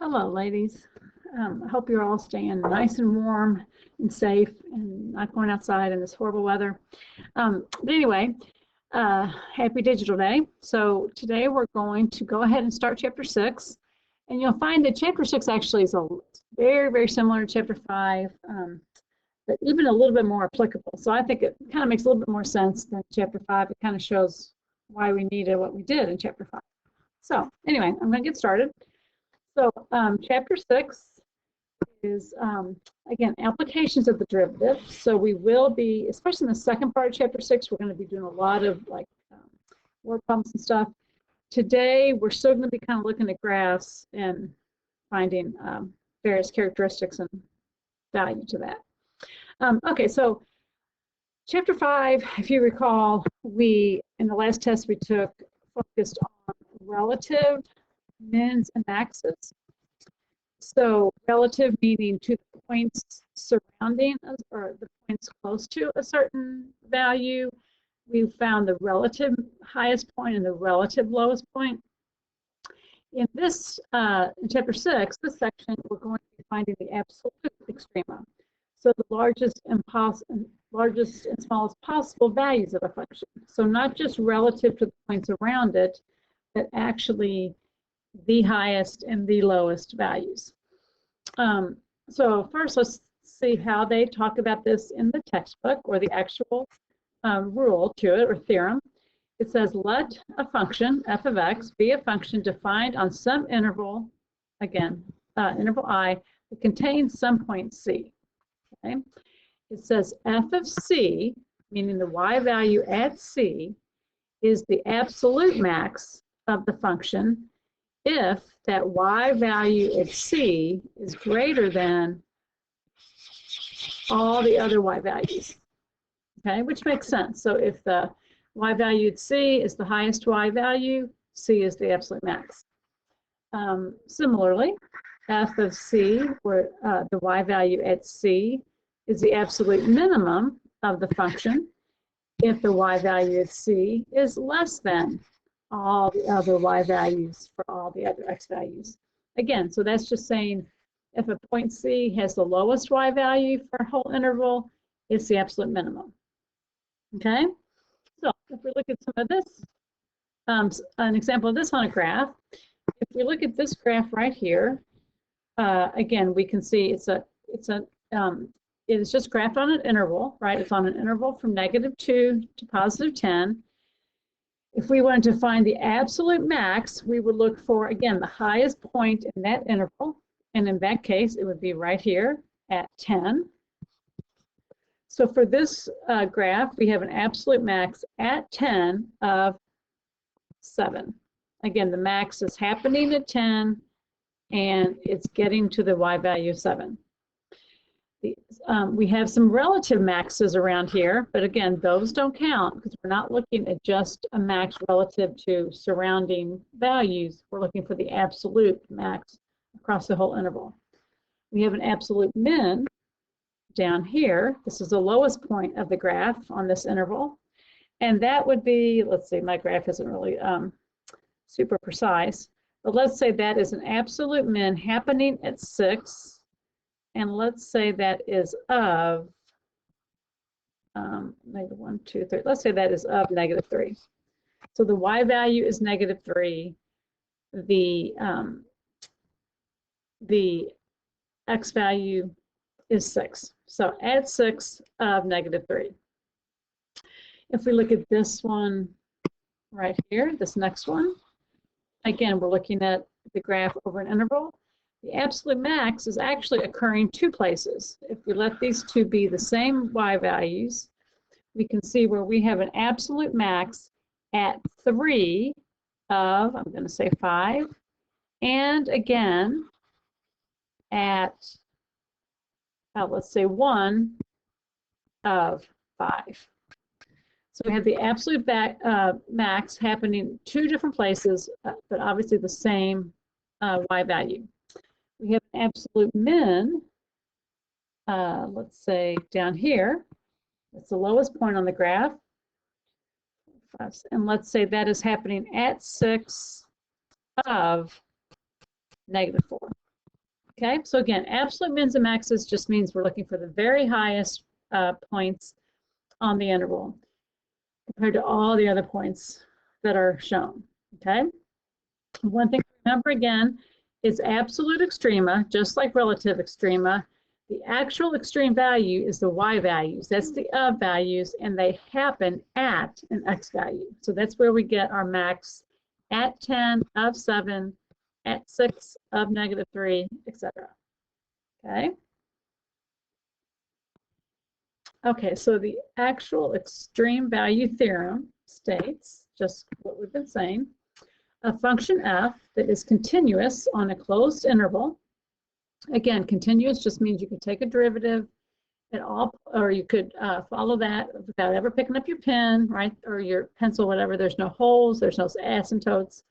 Hello, ladies. I hope you're all staying nice and warm and safe and not going outside in this horrible weather. But anyway, happy Digital Day. So today we're going to go ahead and start Chapter 6. And you'll find that Chapter 6 actually is very, very similar to Chapter 5, but even a little bit more applicable. So I think it kind of makes a little bit more sense than Chapter 5. It kind of shows why we needed what we did in Chapter 5. So anyway, I'm going to get started. So Chapter 6 is, again, applications of the derivative. So we will be, especially in the second part of Chapter 6, we're going to be doing a lot of like word problems and stuff. Today, we're still going to be kind of looking at graphs and finding various characteristics and value to that. Okay, so Chapter 5, if you recall, in the last test we took, focused on relative mins and maxes. So relative meaning to the points surrounding us, or the points close to a certain value. We found the relative highest point and the relative lowest point. In this, in Chapter 6, this section, we're going to be finding the absolute extrema. So the largest and smallest possible values of a function. So not just relative to the points around it, but actually the highest and the lowest values. So first, let's see how they talk about this in the textbook, or the actual rule to it, or theorem. It says, let a function, f of x, be a function defined on some interval, again, interval I, that contains some point c. Okay? It says f of c, meaning the y value at c, is the absolute max of the function if that y value at c is greater than all the other y values, okay, which makes sense. So if the y value at c is the highest y value, c is the absolute max. Similarly, f of c, where the y value at c is the absolute minimum of the function if the y value at c is less than all the other y values for all the other x values. Again, so that's just saying if a point C has the lowest y value for a whole interval, it's the absolute minimum. Okay? So if we look at some of this, an example of this on a graph, if we look at this graph right here, again, we can see it is just graphed on an interval, right? It's on an interval from -2 to +10. If we wanted to find the absolute max, we would look for, again, the highest point in that interval. And in that case, it would be right here at 10. So for this graph, we have an absolute max at 10 of 7. Again, the max is happening at 10, and it's getting to the y value of 7. We have some relative maxes around here, but again, those don't count because we're not looking at just a max relative to surrounding values. We're looking for the absolute max across the whole interval. We have an absolute min down here. This is the lowest point of the graph on this interval. And that would be, let's see, my graph isn't really super precise, but let's say that is an absolute min happening at 6. And let's say that is of -1, 2, 3. Let's say that is of -3. So the y value is -3. The x value is 6. So add 6 of -3. If we look at this one right here, this next one, again, we're looking at the graph over an interval. The absolute max is actually occurring 2 places. If we let these two be the same y values, we can see where we have an absolute max at 3 of, I'm going to say 5, and again at, let's say 1 of 5. So we have the absolute max happening 2 different places, but obviously the same y value. We have an absolute min, let's say down here. It's the lowest point on the graph. And let's say that is happening at 6 of -4. Okay, so again, absolute mins and maxes just means we're looking for the very highest points on the interval compared to all the other points that are shown. Okay, one thing to remember again is absolute extrema, just like relative extrema. The actual extreme value is the y values. That's the of values, and they happen at an x value. So that's where we get our max at 10, of 7, at 6, of -3, etc. Okay. Okay, so the actual extreme value theorem states just what we've been saying. A function f that is continuous on a closed interval. Again, continuous just means you can take a derivative at all, or you could follow that without ever picking up your pen, right, or your pencil, whatever. There's no holes, there's no asymptotes.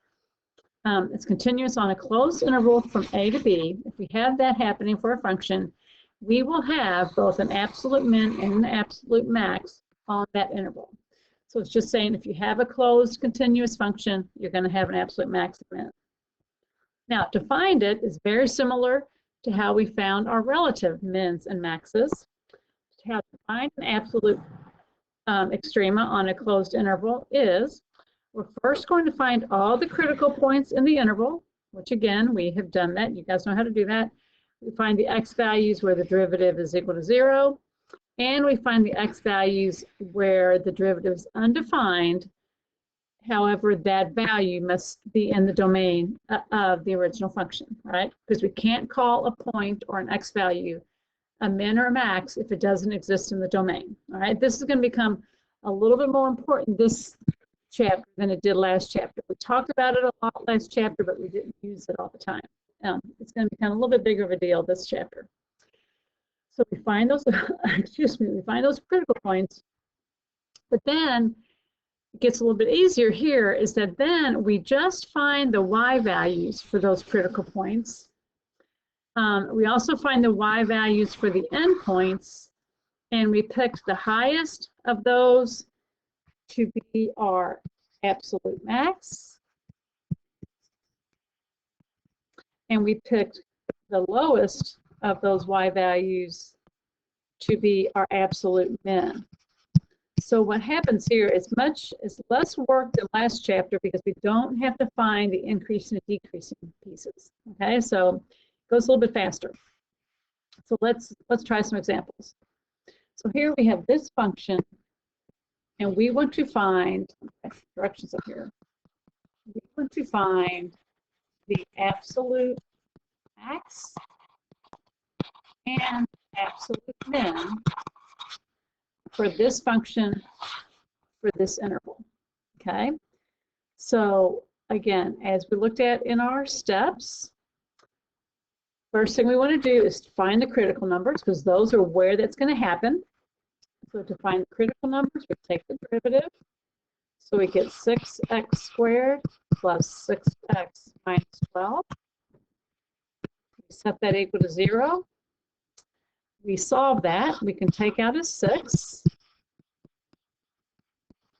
It's continuous on a closed interval from a to b. If we have that happening for a function, we will have both an absolute min and an absolute max on that interval. So it's just saying if you have a closed continuous function, you're going to have an absolute max and min. Now, to find it is very similar to how we found our relative mins and maxes. How to find an absolute extrema on a closed interval is we're first going to find all the critical points in the interval, which again, we have done that. You guys know how to do that. We find the x values where the derivative is equal to 0, and we find the x values where the derivative is undefined. However, that value must be in the domain of the original function, right? Because we can't call a point or an x value a min or a max if it doesn't exist in the domain. All right, this is going to become a little bit more important this chapter than it did last chapter. We talked about it a lot last chapter, but we didn't use it all the time. It's going to become a little bit bigger of a deal this chapter. So we find those, excuse me, we find those critical points, but then it gets a little bit easier here is that then we just find the y values for those critical points. We also find the y values for the endpoints, and we picked the highest of those to be our absolute max, and we picked the lowest of those y values to be our absolute min. So what happens here is less work than last chapter because we don't have to find the increasing and decreasing pieces. Okay, so it goes a little bit faster. So let's try some examples. So here we have this function, and we want to find directions up here. We want to find the absolute max and absolute min for this function for this interval. Okay, so again, as we looked at in our steps, first thing we want to do is find the critical numbers because those are where that's going to happen. So to find the critical numbers, we take the derivative. So we get 6x squared plus 6x minus 12. We set that equal to 0. We solve that. We can take out a 6,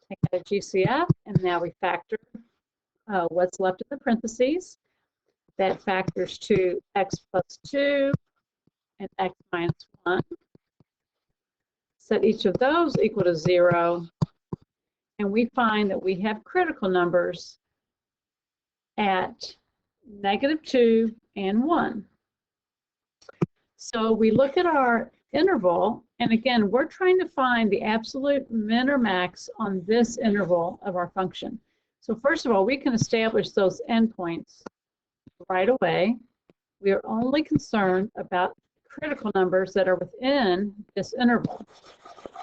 take out a GCF, and now we factor what's left in the parentheses. That factors to x plus 2 and x minus 1. Set each of those equal to 0, and we find that we have critical numbers at -2 and 1. So we look at our interval, and again, we're trying to find the absolute min or max on this interval of our function. So first of all, we can establish those endpoints right away. We are only concerned about critical numbers that are within this interval.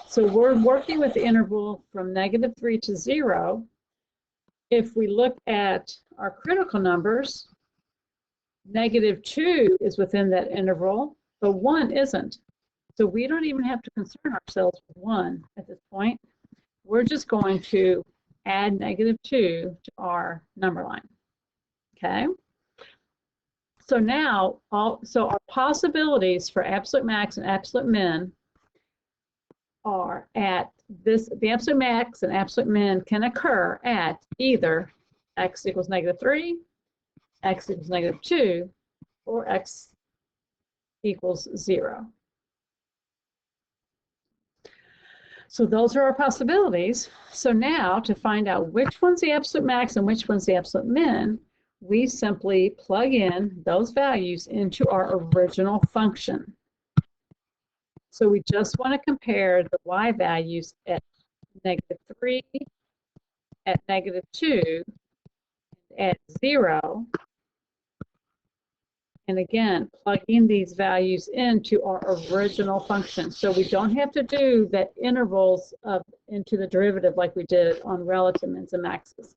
So we're working with the interval from -3 to 0. If we look at our critical numbers, -2 is within that interval, but 1 isn't. So we don't even have to concern ourselves with 1 at this point. We're just going to add -2 to our number line. Okay? So now, our possibilities for absolute max and absolute min are at this, the absolute max and absolute min can occur at either x equals -3, x equals -2, or x equals 0. So those are our possibilities. So now to find out which one's the absolute max and which one's the absolute min, we simply plug in those values into our original function. So we just want to compare the y values at -3, at -2, at 0. And again, plugging these values into our original function. So we don't have to do that intervals into the derivative like we did on relative mins and maxes.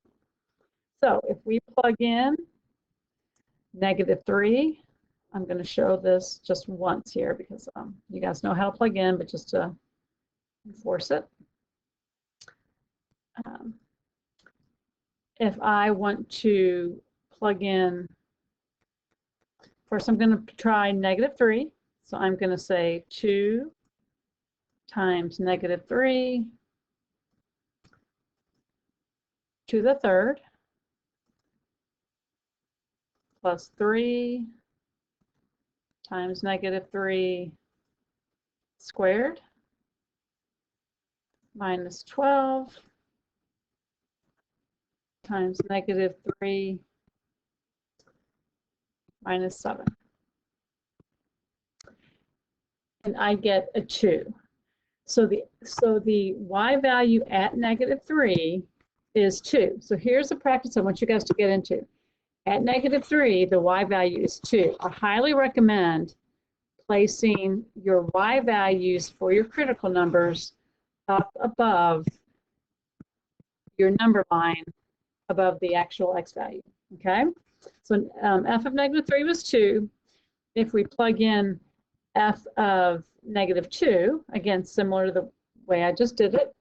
So if we plug in -3, I'm going to show this just once here because you guys know how to plug in, but just to enforce it. If I want to plug in, first I'm going to try -3. So I'm going to say 2 times -3 to the third plus 3 times -3 squared minus 12 times -3 minus 7. And I get a 2. So the y value at -3 is 2. So here's the practice I want you guys to get into. At -3, the y value is 2. I highly recommend placing your y values for your critical numbers up above your number line above the actual x value, okay? So f of -3 was 2. If we plug in f of -2, again, similar to the way I just did it,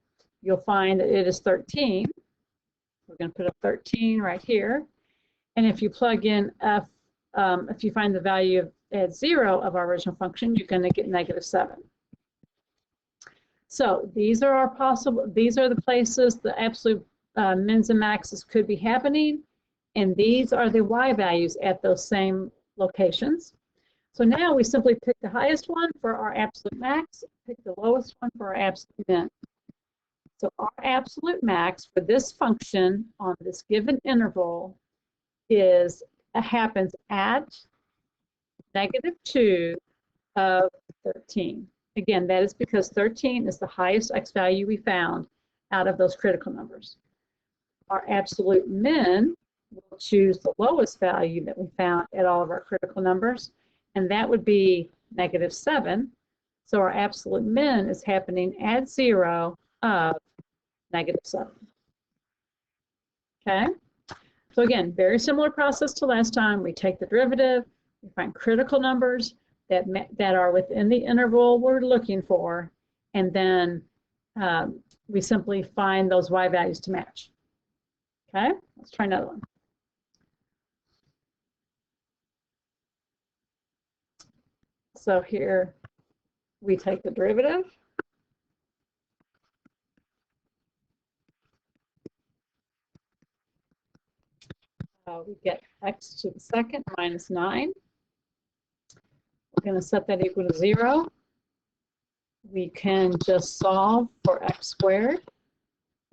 you'll find that it is 13. We're going to put a 13 right here. And if you plug in f, if you find the value at 0 of our original function, you're going to get -7. So these are the places the absolute mins and maxes could be happening, and these are the y values at those same locations. So now we simply pick the highest one for our absolute max, pick the lowest one for our absolute min. So our absolute max for this function on this given interval happens at -2 of 13. Again, that is because 13 is the highest x value we found out of those critical numbers. Our absolute min will choose the lowest value that we found at all of our critical numbers, and that would be -7. So our absolute min is happening at 0 of -7. Okay? So again, very similar process to last time. We take the derivative, we find critical numbers that are within the interval we're looking for, and then we simply find those y values to match. Okay, let's try another one. So here we take the derivative. We get x to the second minus 9. We're going to set that equal to 0. We can just solve for x squared,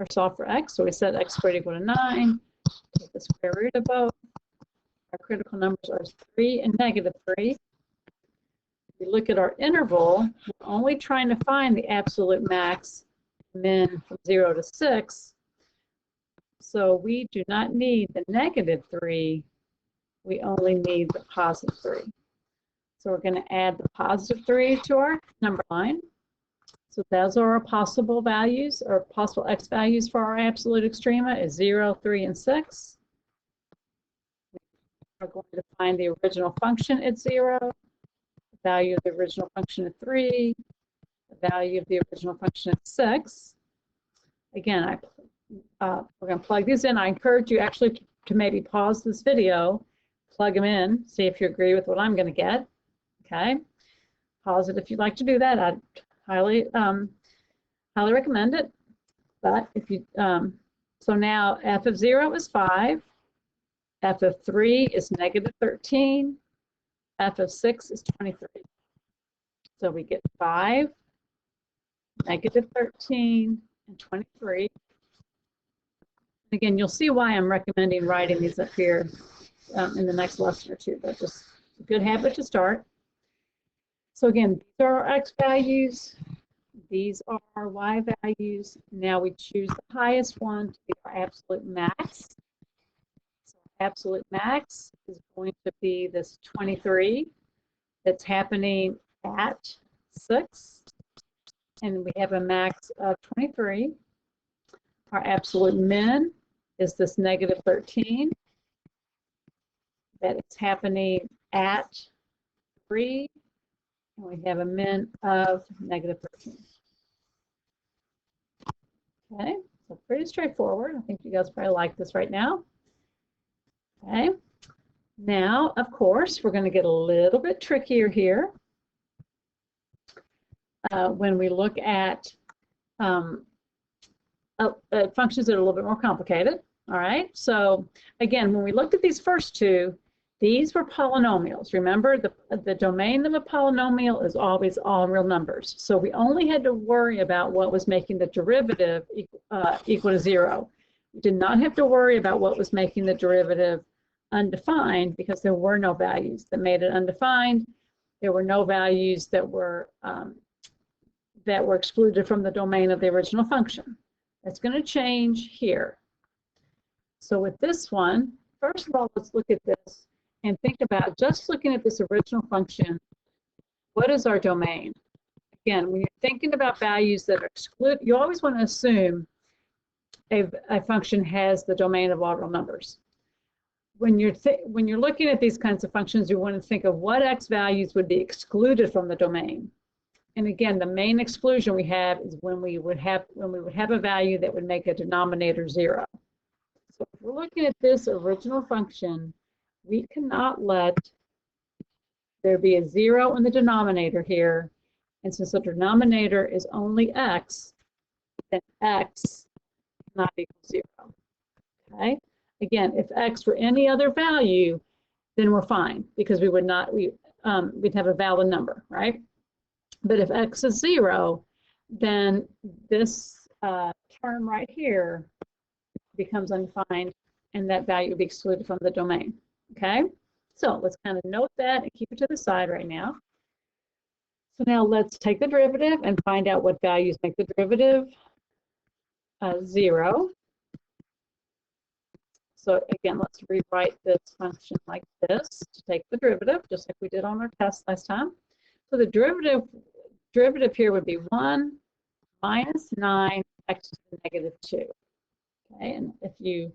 or solve for x. So we set x squared equal to 9. Take the square root of both. Our critical numbers are 3 and -3. If we look at our interval, we're only trying to find the absolute max min from 0 to 6. So we do not need the -3. We only need the +3. So we're going to add the +3 to our number line. So those are our possible values, or possible x values for our absolute extrema is 0, 3, and 6. We're going to find the original function at 0, the value of the original function at 3, the value of the original function at 6. Again, we're going to plug these in. I encourage you actually to maybe pause this video, plug them in, see if you agree with what I'm going to get. Okay, pause it if you'd like to do that. I'd highly recommend it. But if you so now f of 0 is 5, f of 3 is -13, f of 6 is 23. So we get 5, -13, and 23. Again, you'll see why I'm recommending writing these up here in the next lesson or two, but just a good habit to start. So again, these are our x values. These are our y values. Now we choose the highest one to be our absolute max. So absolute max is going to be this 23 that's happening at 6. And we have a max of 23. Our absolute min is this -13 that is happening at 3. And we have a min of -13. Okay, so pretty straightforward. I think you guys probably like this right now. Okay, now, of course, we're going to get a little bit trickier here when we look at functions that are a little bit more complicated. All right, so again, when we looked at these first two, these were polynomials. Remember, the domain of a polynomial is always all real numbers. So we only had to worry about what was making the derivative equal to 0. We did not have to worry about what was making the derivative undefined, because there were no values that made it undefined. There were no values that were excluded from the domain of the original function. That's going to change here. So with this one, first of all, let's look at this and think about just looking at this original function. What is our domain? Again, when you're thinking about values that are excluded, you always want to assume a function has the domain of all real numbers. When you're looking at these kinds of functions, you want to think of what x values would be excluded from the domain. And again, the main exclusion we have is when we would have a value that would make a denominator 0. So if we're looking at this original function, we cannot let there be a 0 in the denominator here. And since the denominator is only x, then x cannot equal 0. Okay? Again, if x were any other value, then we're fine, because we would not, we'd have a valid number, right? But if x is 0, then this term right here becomes undefined, and that value would be excluded from the domain. Okay, so let's kind of note that and keep it to the side right now. So now let's take the derivative and find out what values make the derivative 0. So again, let's rewrite this function like this to take the derivative, just like we did on our test last time. So the derivative here would be 1 minus 9 x to the -2. Okay, and if you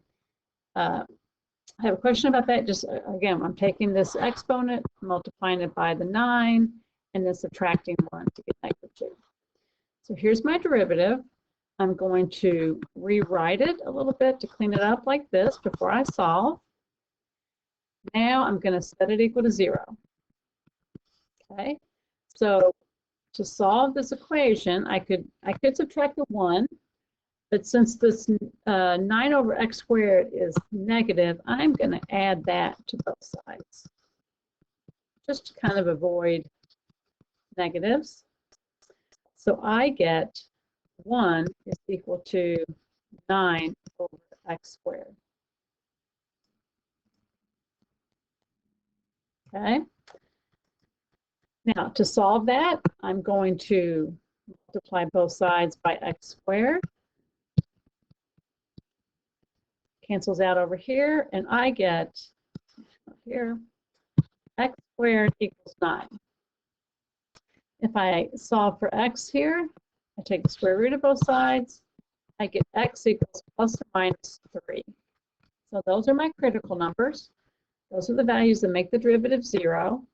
have a question about that, just again, I'm taking this exponent, multiplying it by the 9, and then subtracting 1 to get -2. So here's my derivative. I'm going to rewrite it a little bit to clean it up like this before I solve. Now I'm going to set it equal to 0. Okay, so to solve this equation, I could subtract the 1. But since this 9 over x squared is negative, I'm going to add that to both sides, just to kind of avoid negatives. So I get 1 is equal to 9 over x squared. Okay. Now, to solve that, I'm going to multiply both sides by x squared. Cancels out over here, and I get here x squared equals 9. If I solve for x here, I take the square root of both sides. I get x equals plus or minus 3. So those are my critical numbers. Those are the values that make the derivative 0.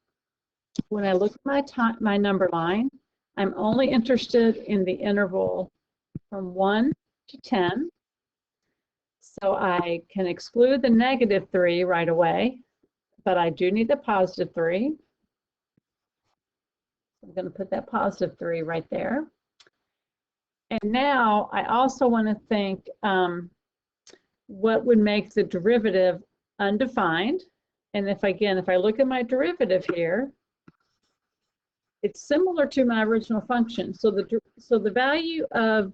When I look at my number line, I'm only interested in the interval from 1 to 10. So I can exclude the -3 right away, but I do need the +3. I'm going to put that +3 right there. And now I also want to think what would make the derivative undefined. And if I look at my derivative here, it's similar to my original function. So the value of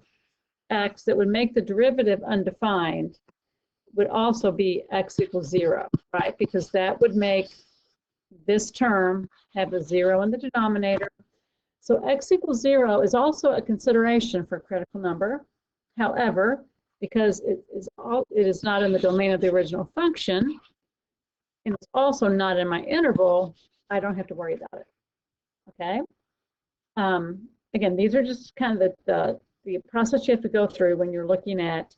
x that would make the derivative undefined would also be x equals 0, right? Because that would make this term have a 0 in the denominator. So x equals 0 is also a consideration for a critical number. However, because it is not in the domain of the original function, and it's also not in my interval, I don't have to worry about it. Okay. Again, these are just kind of the process you have to go through when you're looking at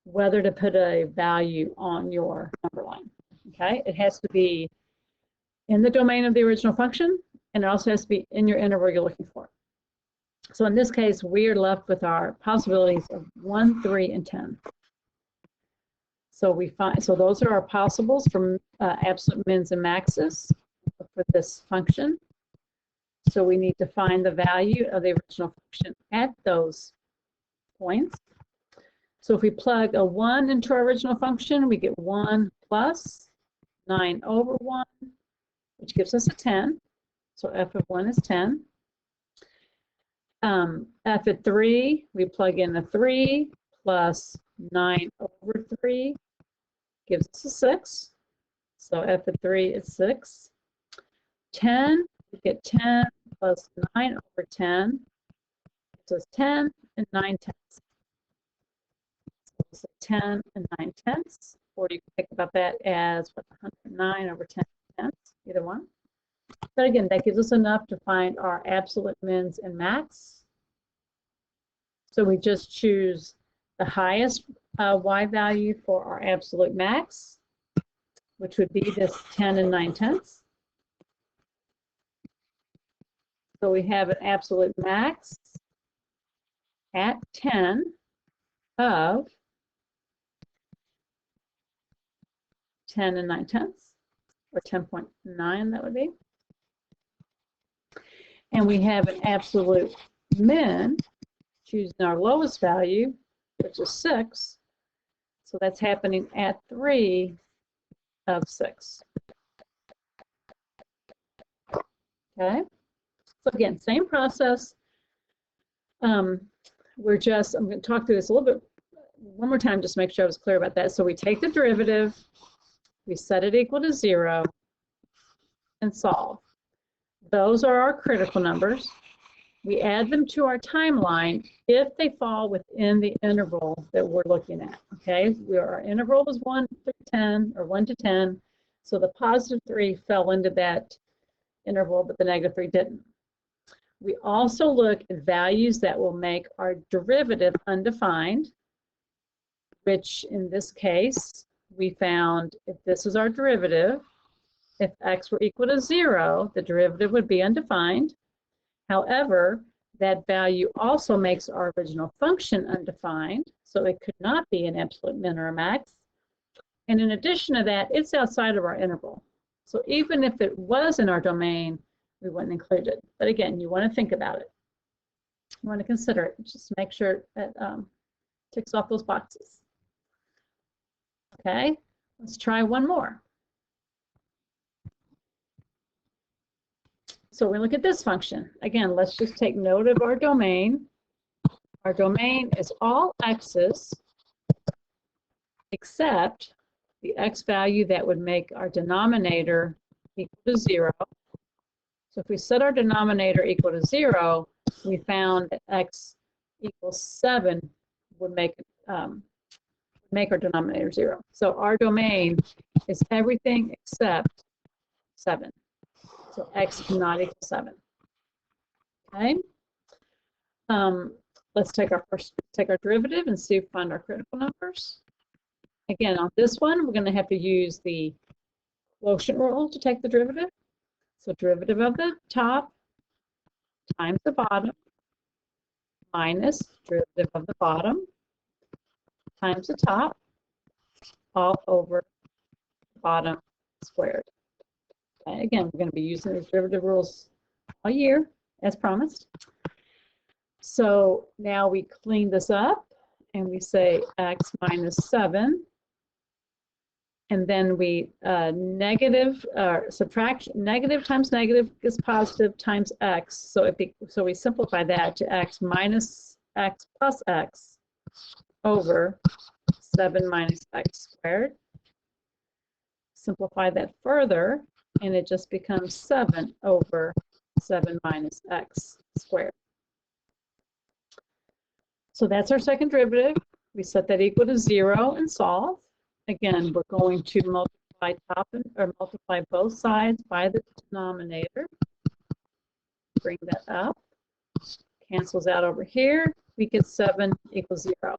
whether to put a value on your number line. Okay, it has to be in the domain of the original function, and it also has to be in your interval you're looking for. So in this case, we are left with our possibilities of 1, 3, and 10. So those are our possibles for absolute mins and maxes for this function. So we need to find the value of the original function at those points. So if we plug a 1 into our original function, we get 1 plus 9 over 1, which gives us a 10. So f of 1 is 10. F at 3, we plug in a 3 plus 9 over 3 gives us a 6. So f at 3 is 6. 10, we get 10 plus 9 over 10 gives us 10 and 9 tenths. So 10 and 9 tenths, or you can think about that as 109 over 10 tenths, either one. But again, that gives us enough to find our absolute mins and max. So we just choose the highest y value for our absolute max, which would be this 10 and 9 tenths. So we have an absolute max at 10 of 10 and 9 tenths, or 10.9 that would be. And we have an absolute min, choosing our lowest value, which is 6. So that's happening at 3 of 6. Okay. So again, same process. I'm going to talk through this a little bit one more time, just to make sure I was clear about that. So we take the derivative, we set it equal to 0, and solve. Those are our critical numbers. We add them to our timeline if they fall within the interval that we're looking at. Okay, our interval was 1 to 10, or 1 to 10. So the positive 3 fell into that interval, but the negative 3 didn't. We also look at values that will make our derivative undefined, which in this case, we found if this is our derivative, if x were equal to 0, the derivative would be undefined. However, that value also makes our original function undefined, so it could not be an absolute min or a max. And in addition to that, it's outside of our interval. So even if it was in our domain, we wouldn't include it. But again, you want to think about it. You want to consider it. Just make sure that ticks off those boxes. Okay, let's try one more. So we look at this function. Again, let's just take note of our domain. Our domain is all x's except the x value that would make our denominator equal to 0. So if we set our denominator equal to 0, we found that x equals 7 would make our denominator 0. So our domain is everything except 7. So x cannot equal 7. Okay. Let's take our derivative and see if we find our critical numbers. Again, on this one, we're going to have to use the quotient rule to take the derivative. So derivative of the top times the bottom minus derivative of the bottom times the top all over the bottom squared. Okay, again, we're going to be using these derivative rules all year, as promised. So now we clean this up and we say x minus 7 and then we subtract negative times negative is positive times x. So so we simplify that to x minus x plus x over 7 minus x squared. Simplify that further, and it just becomes 7 over 7 minus x squared. So that's our second derivative. We set that equal to 0 and solve. Again, we're going to multiply both sides by the denominator. Bring that up. Cancels out over here. We get 7 equals 0.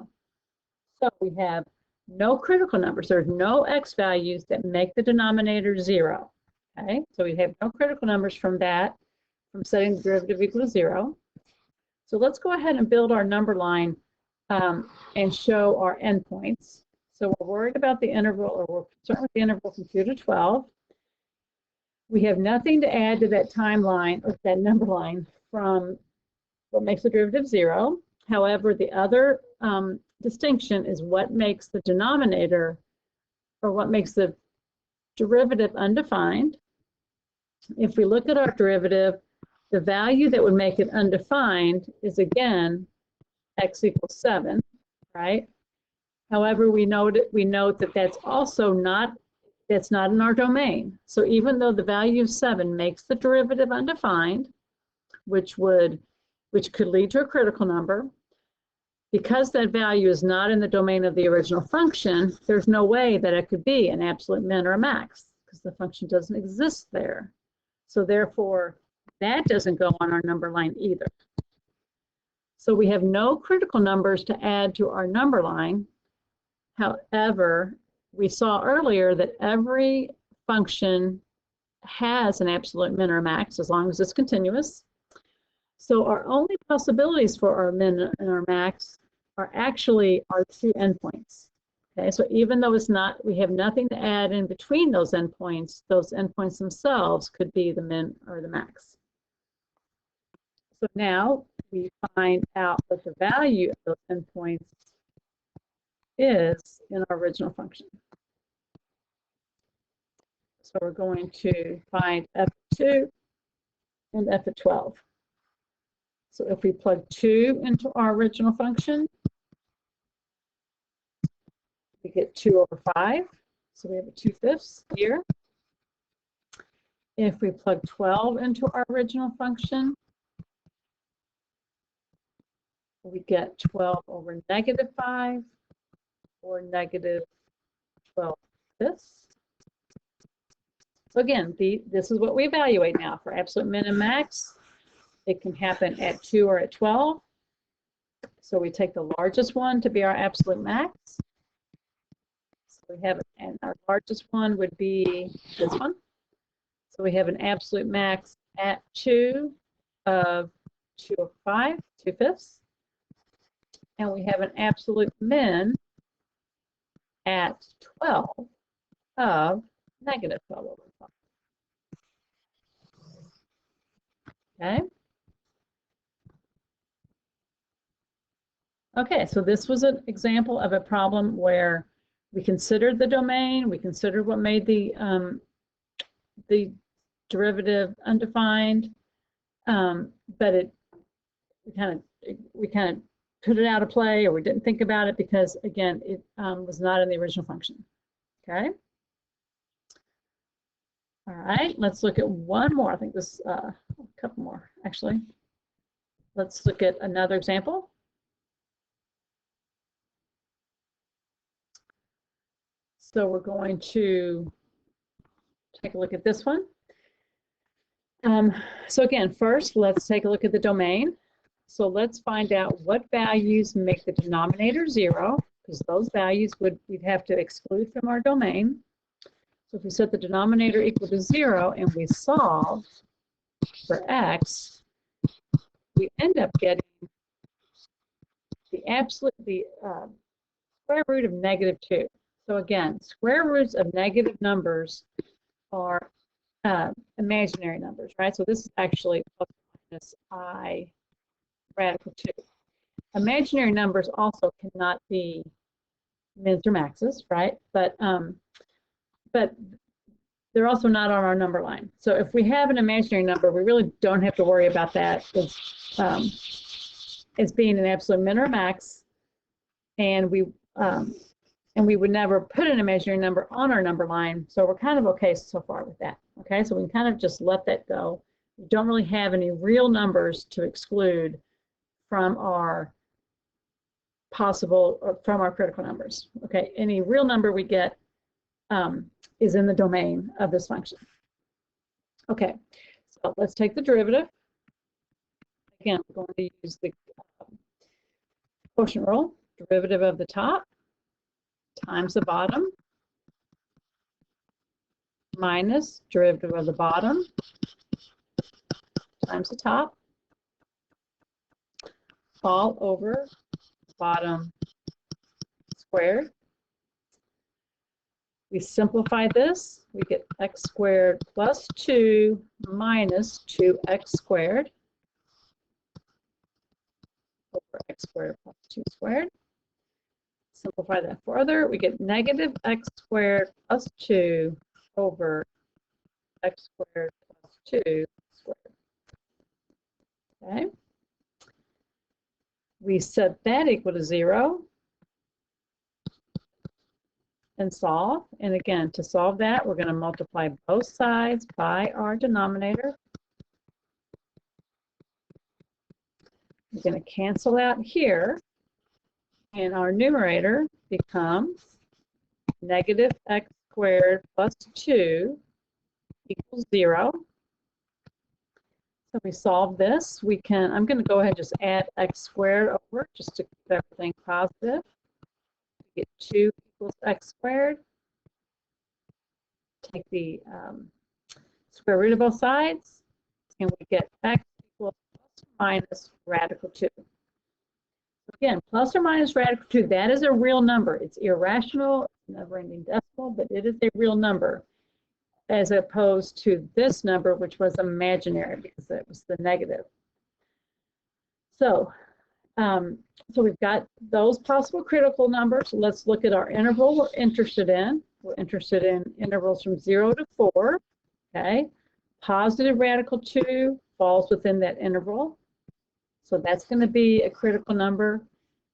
So we have no critical numbers. There's no x values that make the denominator 0. Okay, so we have no critical numbers from that, from setting the derivative equal to 0. So let's go ahead and build our number line and show our endpoints. So we're worried about the interval, or we're concerned with the interval from 2 to 12. We have nothing to add to that timeline or that number line from what makes the derivative 0. However, the other distinction is what makes the denominator, or what makes the derivative undefined. If we look at our derivative, the value that would make it undefined is, again, x equals 7, right? However, we note that that's also not in our domain. So even though the value of 7 makes the derivative undefined, which could lead to a critical number, because that value is not in the domain of the original function, there's no way that it could be an absolute min or a max, because the function doesn't exist there. So therefore, that doesn't go on our number line either. So we have no critical numbers to add to our number line. However, we saw earlier that every function has an absolute min or a max as long as it's continuous. So our only possibilities for our min and our max are actually our two endpoints. Okay, so even though we have nothing to add in between those endpoints themselves could be the min or the max. So now we find out what the value of those endpoints is in our original function. So we're going to find f of 2 and f of 12. So if we plug 2 into our original function, we get 2 over 5. So we have a 2/5 here. If we plug 12 into our original function, we get 12 over -5, or -12/5. So again, this is what we evaluate now for absolute min and max. It can happen at 2 or at 12. So we take the largest one to be our absolute max. So we have, and our largest one would be this one. So we have an absolute max at 2 of 2 over 5, 2/5. And we have an absolute min at 12 of -12 over 5. Okay. Okay, so this was an example of a problem where we considered the domain, we considered what made the derivative undefined, but we kind of put it out of play, or we didn't think about it because, again, it was not in the original function. Okay. All right, let's look at one more. I think this, a couple more, actually. Let's look at another example. So we're going to take a look at this one. So again, first, let's take a look at the domain. So let's find out what values make the denominator 0, because those values we'd have to exclude from our domain. So if we set the denominator equal to 0 and we solve for x, we end up getting the square root of -2. So again, square roots of negative numbers are imaginary numbers, right? So this is actually plus I radical 2. Imaginary numbers also cannot be mins or maxes, right? But but they're also not on our number line. So if we have an imaginary number, we really don't have to worry about that as being an absolute min or max, and we would never put an imaginary number on our number line. So we're kind of okay so far with that. Okay, so we can kind of just let that go. We don't really have any real numbers to exclude from our from our critical numbers. Okay, any real number we get is in the domain of this function. Okay, so let's take the derivative. Again, we're going to use the quotient rule. Derivative of the top times the bottom minus derivative of the bottom times the top all over bottom squared. We simplify this, we get x squared plus 2 minus 2x squared over x squared plus 2 squared. Simplify that further, we get negative x squared plus 2 over x squared plus 2 squared. Okay. We set that equal to 0 and solve. And again, to solve that, we're going to multiply both sides by our denominator. We're going to cancel out here, and our numerator becomes negative x squared plus 2 equals 0. So we solve this. I'm going to go ahead and just add x squared over just to keep everything positive. We get 2 equals x squared. Take the square root of both sides, and we get x equals plus or minus radical 2. Again, plus or minus radical 2, that is a real number. It's irrational, it's never-ending decimal, but it is a real number, as opposed to this number, which was imaginary because it was the negative. So, so we've got those possible critical numbers. Let's look at our interval we're interested in. We're interested in intervals from 0 to 4. Okay, positive radical 2 falls within that interval. So that's going to be a critical number.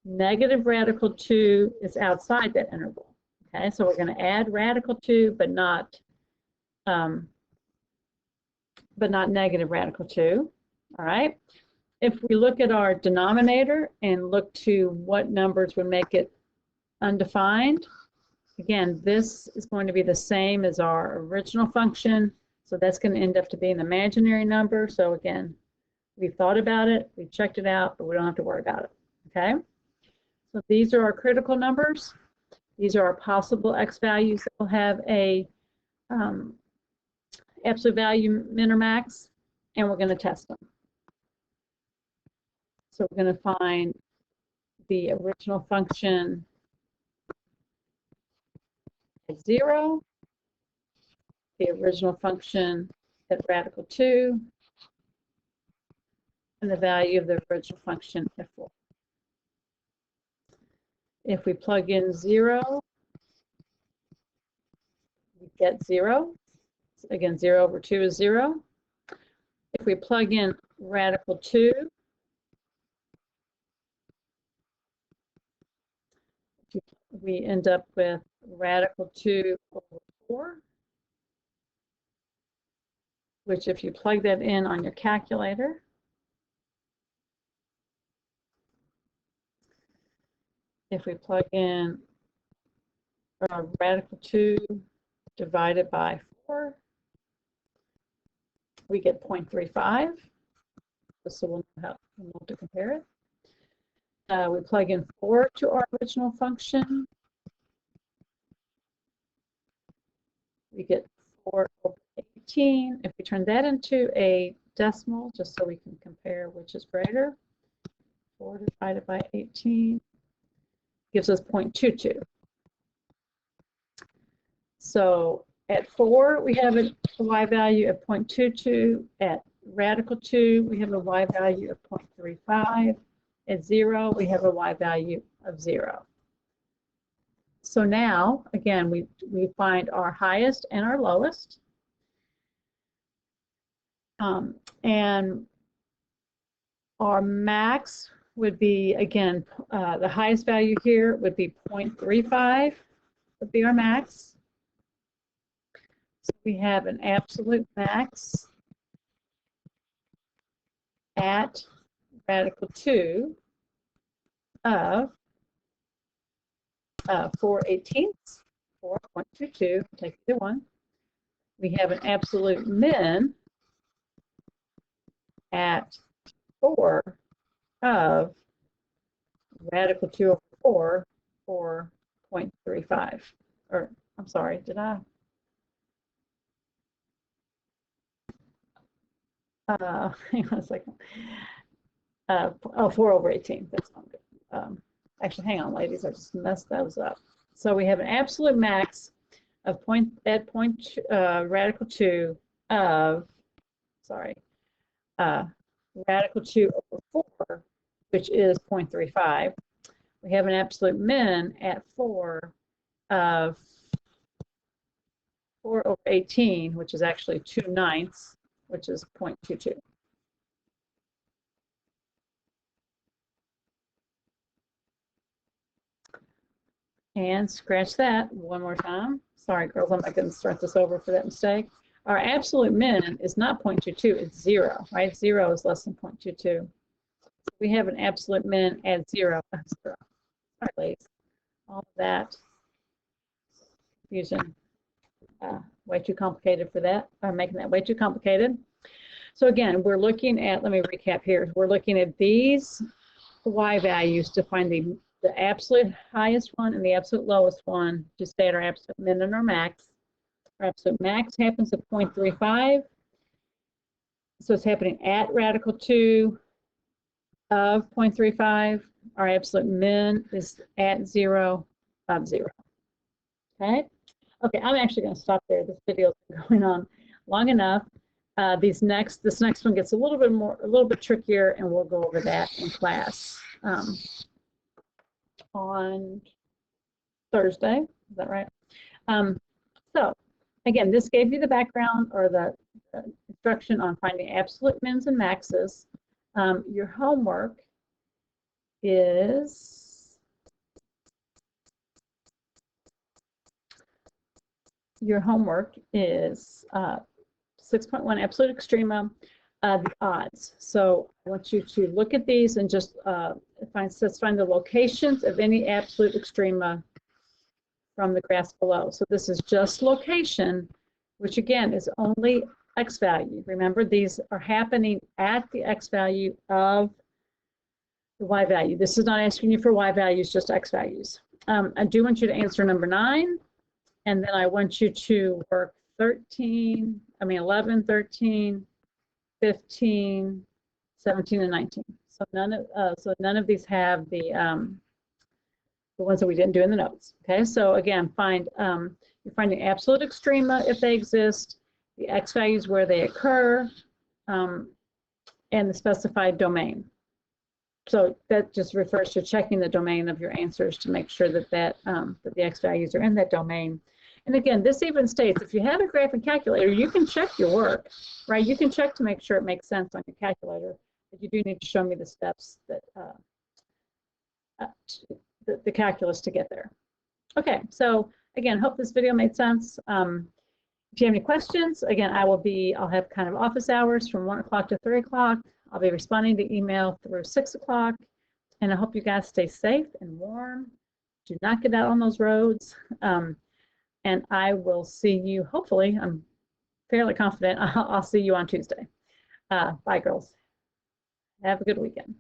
Negative radical 2 is outside that interval. Okay, so we're going to add radical 2, but not negative radical 2. All right. If we look at our denominator and look to what numbers would make it undefined, again, this is going to be the same as our original function. So that's going to end up to be an imaginary number. So again, we've thought about it, we've checked it out, but we don't have to worry about it. Okay. So these are our critical numbers. These are our possible x values that will have a absolute value min or max, and we're going to test them. So we're going to find the original function at 0, the original function at radical 2, and the value of the original function at 4. If we plug in 0, we get 0. Again, 0 over 2 is 0. If we plug in radical 2, we end up with radical 2 over 4, which if you plug that in on your calculator, if we plug in radical 2 divided by 4, we get 0.35. So we'll know to compare it. We plug in 4 to our original function. We get 4 over 18. If we turn that into a decimal, just so we can compare which is greater, 4 divided by 18 gives us 0.22. So at 4, we have a y value of 0.22. At radical 2, we have a y value of 0.35. At 0, we have a y value of 0. So now, again, we find our highest and our lowest. And our max would be, again, the highest value here would be 0.35 would be our max. So we have an absolute max at radical 2 of 4/18, 4.22, take either one. We have an absolute min at 4 of radical 2 over 4, 4.35. Or, I'm sorry, did I? Hang on a second. 4/18. That's not good. Actually, hang on, ladies. I just messed those up. So we have an absolute max of radical 2 of, sorry, radical 2 over 4, which is 0.35. We have an absolute min at 4 of 4/18, which is actually 2/9, which is 0.22. And scratch that one more time. Sorry, girls, I'm not going to start this over for that mistake. Our absolute min is not 0.22, it's 0, right? 0 is less than 0.22. So we have an absolute min at 0. Sorry, ladies. All of that confusion. Way too complicated for that, or making that way too complicated. So again, we're looking at, let me recap here. We're looking at these y values to find the absolute highest one and the absolute lowest one to state our absolute min and our max. Our absolute max happens at 0.35. So it's happening at radical 2 of 0.35. Our absolute min is at 0 of 0. Okay? Okay, I'm actually going to stop there. This video is going on long enough. This next one gets a little bit trickier, and we'll go over that in class on Thursday. Is that right? So again, this gave you the background or the instruction on finding absolute mins and maxes. Your homework is 6.1 absolute extrema, the odds. So I want you to look at these and just find the locations of any absolute extrema from the graphs below. So this is just location, which again is only x value. Remember, these are happening at the x value of the y value. This is not asking you for y values, just x values. I do want you to answer number 9, and then I want you to work 11, 13, 15, 17, and 19. So none of these have the ones that we didn't do in the notes. Okay, so again, you're finding absolute extrema if they exist, the x values where they occur, and the specified domain. So that just refers to checking the domain of your answers to make sure that that the x values are in that domain. And again, this even states if you have a graphing calculator, you can check your work, right? You can check to make sure it makes sense on your calculator, but you do need to show me the steps that the calculus to get there. Okay, so again, hope this video made sense. If you have any questions, again, I'll have kind of office hours from 1 o'clock to 3 o'clock. I'll be responding to email through 6 o'clock, and I hope you guys stay safe and warm. Do not get out on those roads. And I will see you, hopefully, I'm fairly confident, I'll see you on Tuesday. Bye, girls. Have a good weekend.